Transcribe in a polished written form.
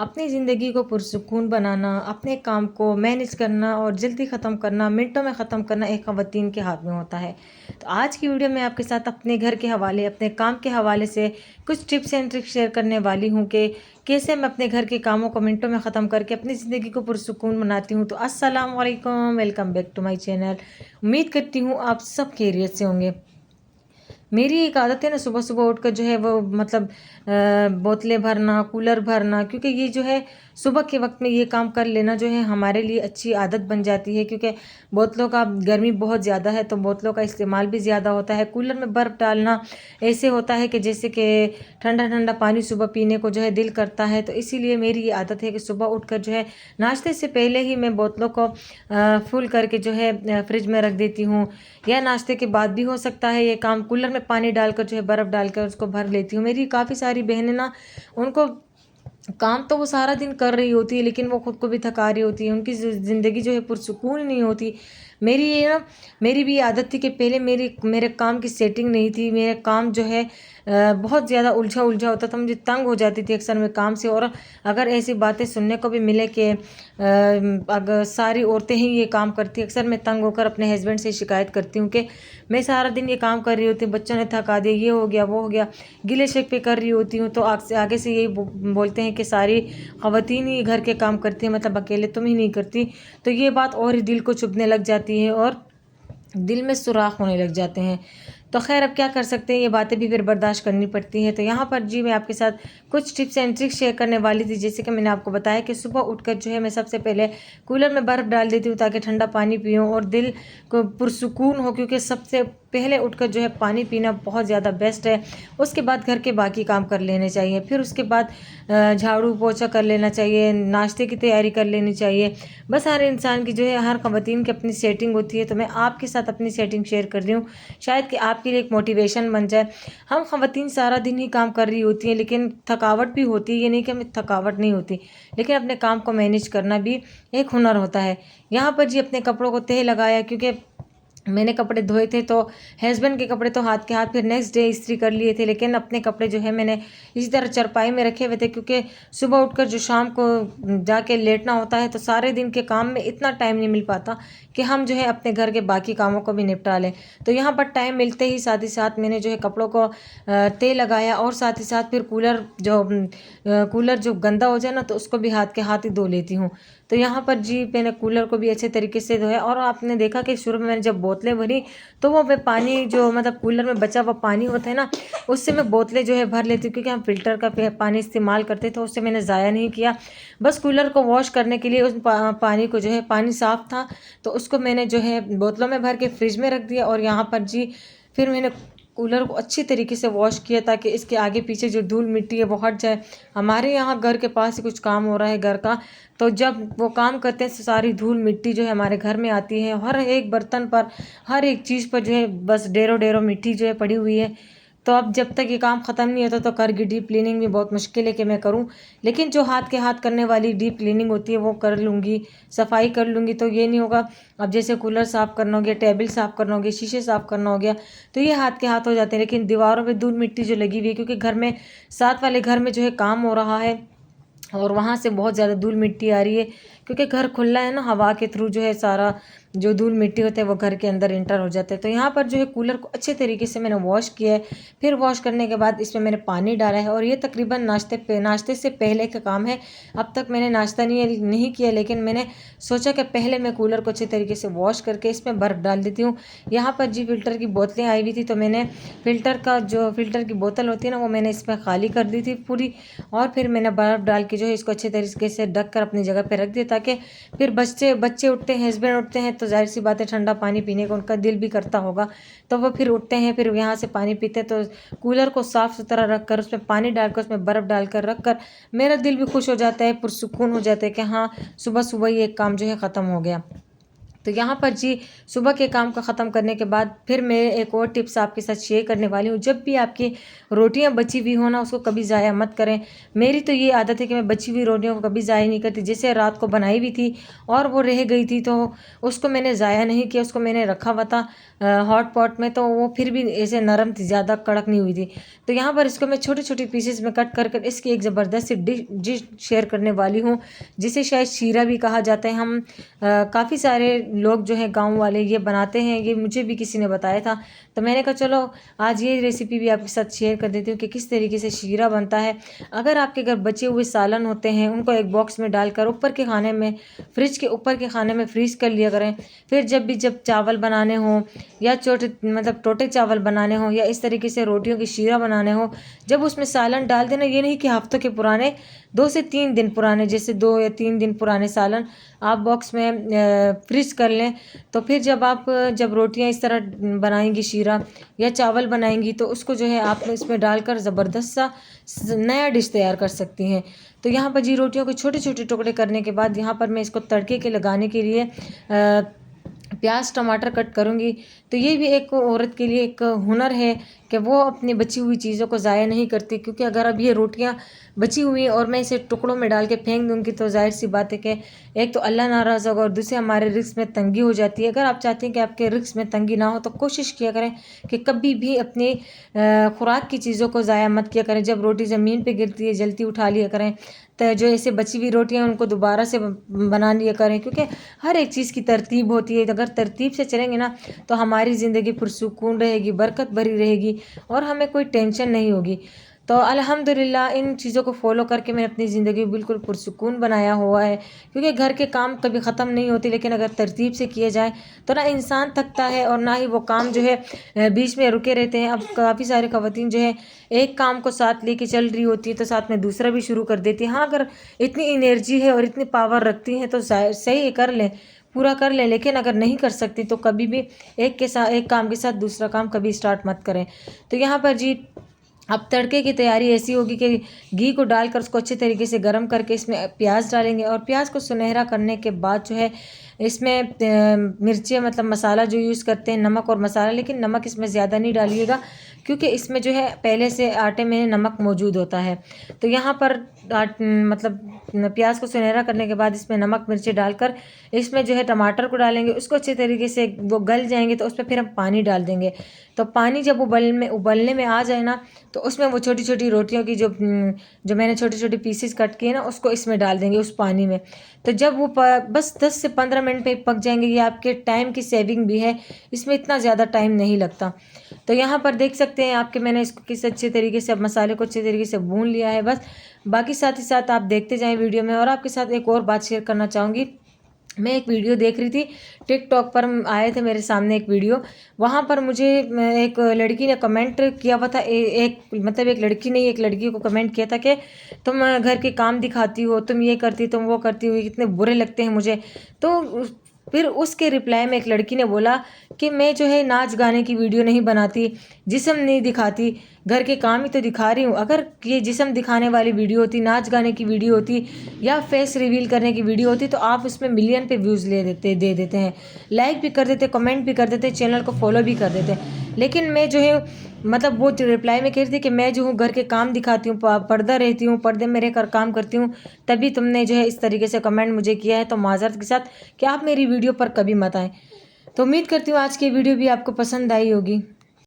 अपनी ज़िंदगी को पुरसुकून बनाना, अपने काम को मैनेज करना और जल्दी ख़त्म करना, मिनटों में ख़त्म करना एक ख़वातीन के हाथ में होता है। तो आज की वीडियो में आपके साथ अपने घर के हवाले, अपने काम के हवाले से कुछ टिप्स एंड ट्रिक्स शेयर करने वाली हूँ कि कैसे मैं अपने घर के कामों को मिनटों में ख़त्म करके अपनी ज़िंदगी को पुरसुकून बनाती हूँ। तो अस्सलाम वालेकुम, welcome back to my channel. उम्मीद करती हूँ आप सब खैरियत से होंगे। मेरी एक आदत है ना, सुबह सुबह उठकर जो है वो मतलब बोतलें भरना, कूलर भरना, क्योंकि ये जो है सुबह के वक्त में ये काम कर लेना जो है हमारे लिए अच्छी आदत बन जाती है। क्योंकि बोतलों का गर्मी बहुत ज़्यादा है तो बोतलों का इस्तेमाल भी ज़्यादा होता है। कूलर में बर्फ़ डालना ऐसे होता है कि जैसे कि ठंडा ठंडा पानी सुबह पीने को जो है दिल करता है। तो इसीलिए मेरी ये आदत है कि सुबह उठकर जो है नाश्ते से पहले ही मैं बोतलों को फुल करके जो है फ्रिज में रख देती हूँ, या नाश्ते के बाद भी हो सकता है ये काम। कूलर में पानी डालकर जो है बर्फ़ डालकर उसको भर लेती हूँ। मेरी काफ़ी सारी बहनें ना, उनको काम तो वो सारा दिन कर रही होती है लेकिन वो खुद को भी थका रही होती है, उनकी ज़िंदगी जो है पुरसुकून नहीं होती। मेरी ये ना, मेरी भी आदत थी कि पहले मेरे काम की सेटिंग नहीं थी। मेरा काम जो है बहुत ज़्यादा उलझा उलझा होता था, मुझे तंग हो जाती थी अक्सर मैं काम से। और अगर ऐसी बातें सुनने को भी मिले कि अगर सारी औरतें ही ये काम करती, अक्सर मैं तंग होकर अपने हस्बैंड से शिकायत करती हूँ कि मैं सारा दिन ये काम कर रही होती हूँ, बच्चों ने थका दिया, ये हो गया वो हो गया, गिले शिकवे कर रही होती हूँ। तो आगे से यही बोलते हैं कि सारी ख़वातीन ही घर के काम करती हैं, मतलब अकेले तुम ही नहीं करती। तो ये बात और ही दिल को चुभने लग जाती है और दिल में सुराख होने लग जाते हैं। तो खैर अब क्या कर सकते हैं, ये बातें भी फिर बर्दाश्त करनी पड़ती हैं। तो यहाँ पर जी मैं आपके साथ कुछ टिप्स एंड ट्रिक्स शेयर करने वाली थी। जैसे कि मैंने आपको बताया कि सुबह उठकर जो है मैं सबसे पहले कूलर में बर्फ़ डाल देती हूँ ताकि ठंडा पानी पीऊँ और दिल को पुरसुकून हो, क्योंकि सबसे पहले उठकर जो है पानी पीना बहुत ज़्यादा बेस्ट है। उसके बाद घर के बाकी काम कर लेने चाहिए, फिर उसके बाद झाड़ू पोछा कर लेना चाहिए, नाश्ते की तैयारी कर लेनी चाहिए। बस हर इंसान की जो है, हर ख़वातीन की अपनी सेटिंग होती है। तो मैं आपके साथ अपनी सेटिंग शेयर कर रही हूँ, शायद कि आपके लिए एक मोटिवेशन बन जाए। हम ख़वातीन सारा दिन ही काम कर रही होती हैं लेकिन थकावट भी होती है, ये नहीं कि हमें थकावट नहीं होती, लेकिन अपने काम को मैनेज करना भी एक हुनर होता है। यहाँ पर जी अपने कपड़ों को तह लगाया, क्योंकि मैंने कपड़े धोए थे तो हस्बैंड के कपड़े तो हाथ के हाथ फिर नेक्स्ट डे इस्त्री कर लिए थे, लेकिन अपने कपड़े जो है मैंने इसी तरह चरपाई में रखे हुए थे। क्योंकि सुबह उठकर जो शाम को जाके लेटना होता है तो सारे दिन के काम में इतना टाइम नहीं मिल पाता कि हम जो है अपने घर के बाकी कामों को भी निपटा लें। तो यहाँ पर टाइम मिलते ही साथ ही साथ मैंने जो है कपड़ों को तय लगाया, और साथ ही साथ फिर कूलर जो गंदा हो जाए ना तो उसको भी हाथ के हाथ ही धो लेती हूँ। तो यहाँ पर जी मैंने कूलर को भी अच्छे तरीके से धोया। और आपने देखा कि शुरू में मैंने जब बोतलें भरी तो वो पानी जो मतलब कूलर में बचा हुआ पानी होता है ना, उससे मैं बोतलें जो है भर लेती हूँ, क्योंकि हम फ़िल्टर का पानी इस्तेमाल करते थे, उससे मैंने ज़ाया नहीं किया। बस कूलर को वॉश करने के लिए उस पानी को जो है, पानी साफ़ था तो उसको मैंने जो है बोतलों में भर के फ्रिज में रख दिया। और यहाँ पर जी फिर मैंने कूलर को अच्छी तरीके से वॉश किया ताकि इसके आगे पीछे जो धूल मिट्टी है वो हट जाए। हमारे यहाँ घर के पास ही कुछ काम हो रहा है घर का, तो जब वो काम करते हैं तो सारी धूल मिट्टी जो है हमारे घर में आती है। हर एक बर्तन पर, हर एक चीज़ पर जो है बस ढेरों ढेरों मिट्टी जो है पड़ी हुई है। तो अब जब तक ये काम ख़त्म नहीं होता तो घर की डीप क्लीनिंग भी बहुत मुश्किल है कि मैं करूं, लेकिन जो हाथ के हाथ करने वाली डीप क्लीनिंग होती है वो कर लूँगी, सफाई कर लूँगी। तो ये नहीं होगा, अब जैसे कूलर साफ़ करना हो गया, टेबल साफ़ करना हो गया, शीशे साफ़ करना हो गया, तो ये हाथ के हाथ हो जाते हैं। लेकिन दीवारों पे धूल मिट्टी जो लगी हुई है, क्योंकि घर में साथ वाले घर में जो है काम हो रहा है और वहाँ से बहुत ज़्यादा धूल मिट्टी आ रही है, क्योंकि घर खुला है ना, हवा के थ्रू जो है सारा जो धूल मिट्टी होता है वो घर के अंदर इंटर हो जाता है। तो यहाँ पर जो है कूलर को अच्छे तरीके से मैंने वॉश किया है। फिर वॉश करने के बाद इसमें मैंने पानी डाला है, और ये तकरीबन नाश्ते से पहले का काम है। अब तक मैंने नाश्ता नहीं किया, लेकिन मैंने सोचा कि पहले मैं कूलर को अच्छे तरीके से वॉश करके इसमें बर्फ़ डाल देती हूँ। यहाँ पर जी फ़िल्टर की बोतलें आई हुई थी तो मैंने फ़िल्टर की बोतल होती है ना, वो मैंने इसमें खाली कर दी थी पूरी, और फिर मैंने बर्फ़ डाल के जो है इसको अच्छे तरीके से ढक कर अपनी जगह पर रख दिया, ताकि फिर बच्चे उठते हैं, हस्बैंड उठते हैं तो जाहिर सी बात है ठंडा पानी पीने को उनका दिल भी करता होगा। तो वो फिर उठते हैं, फिर यहाँ से पानी पीते हैं। तो कूलर को साफ़ सुथरा रख कर उसमें पानी डालकर उसमें बर्फ़ डालकर रख कर मेरा दिल भी खुश हो जाता है, पुरसुकून हो जाता है कि हाँ सुबह सुबह ये काम जो है ख़त्म हो गया। तो यहाँ पर जी सुबह के काम को ख़त्म करने के बाद फिर मैं एक और टिप्स आपके साथ शेयर करने वाली हूँ। जब भी आपकी रोटियाँ बची हुई हो ना, उसको कभी ज़ाया मत करें। मेरी तो ये आदत है कि मैं बची हुई रोटियों को कभी ज़ाया नहीं करती। जैसे रात को बनाई हुई थी और वो रह गई थी तो उसको मैंने ज़ाया नहीं किया, उसको मैंने रखा हुआ था हॉट पॉट में, तो वो फिर भी ऐसे नरम थी, ज़्यादा कड़क नहीं हुई थी। तो यहाँ पर इसको मैं छोटे छोटे पीसेस में कट कर कर इसकी एक ज़बरदस्त सी डिश शेयर करने वाली हूँ, जिसे शायद शीरा भी कहा जाता है। हम काफ़ी सारे लोग जो हैं गाँव वाले ये बनाते हैं, ये मुझे भी किसी ने बताया था, तो मैंने कहा चलो आज ये रेसिपी भी आपके साथ शेयर कर देती हूँ कि किस तरीके से शीरा बनता है। अगर आपके घर बचे हुए सालन होते हैं उनको एक बॉक्स में डालकर ऊपर के खाने में, फ्रिज के ऊपर के खाने में फ्रीज़ कर लिया करें। फिर जब चावल बनाने हों या टोटे चावल बनाने हों या इस तरीके से रोटियों की शीरा बनाने हो, जब उसमें सालन डाल देना, ये नहीं कि हफ्तों के पुराने, 2 से 3 दिन पुराने, जैसे 2 या 3 दिन पुराने सालन आप बॉक्स में फ्रीज कर लें। तो फिर जब रोटियां इस तरह बनाएंगी शीरा या चावल बनाएंगी तो उसको जो है आप इसमें डालकर ज़बरदस्त सा नया डिश तैयार कर सकती हैं। तो यहाँ पर जी रोटियों के छोटे छोटे टुकड़े करने के बाद यहाँ पर मैं इसको तड़के के लगाने के लिए प्याज टमाटर कट करूँगी। तो ये भी एक औरत के लिए एक हुनर है कि वो अपनी बची हुई चीज़ों को ज़ाया नहीं करती, क्योंकि अगर अब ये रोटियां बची हुई हैं और मैं इसे टुकड़ों में डाल के फेंक दूँगी तो जाहिर सी बात है कि एक तो अल्लाह नाराज़ होगा और दूसरे हमारे रिस्क में तंगी हो जाती है। अगर आप चाहते हैं कि आपके रिस्क में तंगी ना हो तो कोशिश किया करें कि कभी भी अपनी खुराक की चीज़ों को ज़ाया मत किया करें। जब रोटी ज़मीन पर गिरती है जल्दी उठा लिया करें, तो जो ऐसे बची हुई रोटियां उनको दोबारा से बना लिया करें, क्योंकि हर एक चीज़ की तरतीब होती है। अगर तरतीब से चलेंगे ना तो हमारी ज़िंदगी पुरसुकून रहेगी, बरकत भरी रहेगी और हमें कोई टेंशन नहीं होगी। तो अल्हम्दुलिल्लाह इन चीज़ों को फॉलो करके मैंने अपनी ज़िंदगी बिल्कुल पुरसुकून बनाया हुआ है, क्योंकि घर के काम कभी ख़त्म नहीं होते, लेकिन अगर तरतीब से किए जाए तो ना इंसान थकता है और ना ही वो काम जो है बीच में रुके रहते हैं। अब काफ़ी सारे ख़वातीन जो है एक काम को साथ लेके चल रही होती है तो साथ में दूसरा भी शुरू कर देती है। हाँ, अगर इतनी एनर्जी है और इतनी पावर रखती हैं तो सही कर लें, पूरा कर लें, लेकिन अगर नहीं कर सकती तो कभी भी एक काम के साथ दूसरा काम कभी स्टार्ट मत करें। तो यहाँ पर जी अब तड़के की तैयारी ऐसी होगी कि घी को डालकर उसको अच्छे तरीके से गर्म करके इसमें प्याज डालेंगे और प्याज को सुनहरा करने के बाद जो है इसमें मिर्ची मसाला जो यूज़ करते हैं, नमक और मसाला, लेकिन नमक इसमें ज़्यादा नहीं डालिएगा क्योंकि इसमें जो है पहले से आटे में नमक मौजूद होता है। तो यहाँ पर प्याज को सुनहरा करने के बाद इसमें नमक मिर्ची डालकर इसमें जो है टमाटर को डालेंगे, उसको अच्छे तरीके से वो गल जाएंगे तो उस पर फिर हम पानी डाल देंगे। तो पानी जब उबलने में आ जाए ना तो उसमें वो छोटी छोटी रोटियों की जो मैंने छोटे छोटे पीसेस कट किए ना उसको इसमें डाल देंगे उस पानी में। तो जब वो बस 10 से 15 मिनट पे पक जाएंगे, ये आपके टाइम की सेविंग भी है, इसमें इतना ज़्यादा टाइम नहीं लगता। तो यहाँ पर देख सकते हैं आपके मैंने इसको किस अच्छे तरीके से मसाले को अच्छे तरीके से भून लिया है। बस बाकी साथ ही साथ आप देखते जाएं वीडियो में। और आपके साथ एक और बात शेयर करना चाहूँगी, मैं एक वीडियो देख रही थी, टिकटॉक पर आए थे मेरे सामने एक वीडियो, वहाँ पर मुझे एक लड़की ने कमेंट किया हुआ था। एक लड़की ने एक लड़की को कमेंट किया था कि तुम घर के काम दिखाती हो, तुम ये करती, तुम वो करती हो, कितने बुरे लगते हैं मुझे। तो फिर उसके रिप्लाई में एक लड़की ने बोला कि मैं जो है नाच गाने की वीडियो नहीं बनाती, जिस्म नहीं दिखाती, घर के काम ही तो दिखा रही हूँ। अगर ये जिस्म दिखाने वाली वीडियो होती, नाच गाने की वीडियो होती या फेस रिवील करने की वीडियो होती तो आप उसमें मिलियन पे व्यूज़ दे देते हैं, लाइक भी कर देते, कमेंट भी कर देते, चैनल को फॉलो भी कर देते। लेकिन मैं जो है वो रिप्लाई में कह रही थी कि मैं जो हूँ घर के काम दिखाती हूँ, पर्दा रहती हूँ, पर्दे में रहकर काम करती हूँ, तभी तुमने जो है इस तरीके से कमेंट मुझे किया है। तो माजरत के साथ कि आप मेरी वीडियो पर कभी मत आएँ। तो उम्मीद करती हूँ आज की वीडियो भी आपको पसंद आई होगी।